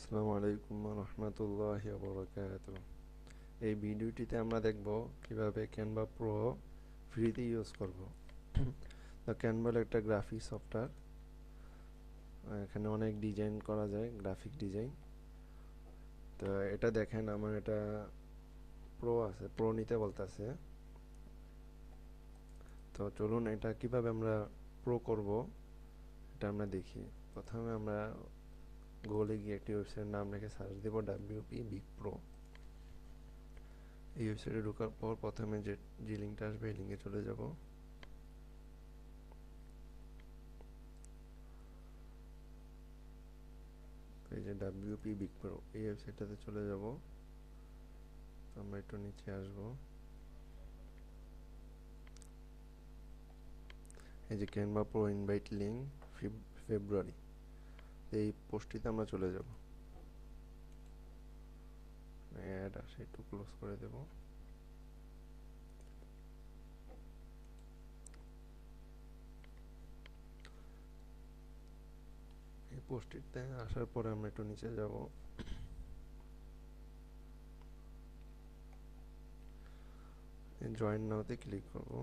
আসসালামু আলাইকুম রহমতুল্লাহি বারাকাতুহু। এই ভিডিওটিতে আমরা দেখব কিভাবে ক্যানভা প্রো ফ্রিতে ইউজ করব। তো ক্যানভা হলো একটা গ্রাফিক সফটওয়্যার। এখানে অনেক ডিজাইন করা যায়, গ্রাফিক ডিজাইন। তো এটা দেখেন, আমার এটা প্রো আছে, প্রো নিতে বলতেছে। তো চলুন এটা কিভাবে আমরা প্রো করব এটা আমরা দেখি। প্রথমে আমরা গুগলে গিয়ে একটি ওয়েবসাইটের নাম লিখে সার্চ দেব WP বিগ প্রো। এই ওয়েবসাইটে ঢোকার পর প্রথমে যে লিঙ্কটা আসবে এই লিঙ্কে চলে যাব। এই যে WP বিগ প্রো, এই ওয়েবসাইটটাতে চলে যাব। আমরা একটু নিচে আসব। এই যে ক্যানভা প্রো ইনভাইট লিঙ্ক ফেব্রুয়ারি, এই পোস্টটিতে আমরা চলে যাব। অ্যাড আসে, একটু ক্লোজ করে দেব। এই পোস্টটিতে আসার পরে আমরা একটু নিচে যাব। জয়েন নাওতে ক্লিক করব।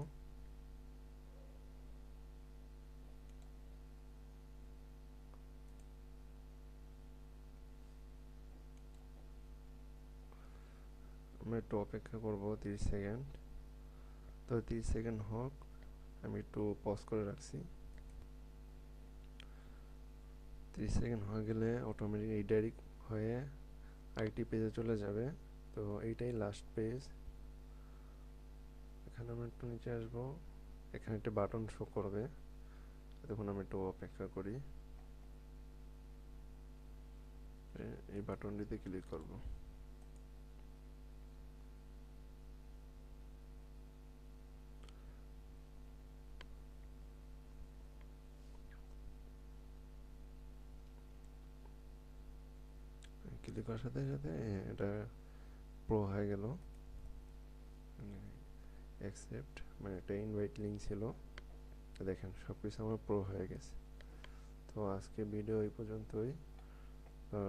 আমরা একটু অপেক্ষা করব 30 সেকেন্ড। তো 30 সেকেন্ড হোক, আমি একটু পজ করে রাখছি। 30 সেকেন্ড হয়ে গেলে অটোমেটিক এই ডাইরেক্ট হয়ে আইটি পেজে চলে যাবে। তো এইটাই লাস্ট পেজ। এখানে আমরা একটু নিচে আসব, এখানে একটা বাটন শো করবে। তখন আমি একটু অপেক্ষা করি। এই বাটনটিতে ক্লিক করব। ক্লিক করার সাথে সাথে এটা প্রো হয়ে গেল। অ্যাকসেপ্ট, মানে একটা ইনভাইট লিঙ্ক ছিল। দেখেন সবকিছু আমার প্রো হয়ে গেছে। তো আজকে ভিডিও এই পর্যন্তই।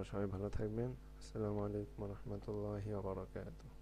সবাই ভালো থাকবেন। আসসালামু আলাইকুম রহমতুল্লাহি ওয়া বারাকাতুহু।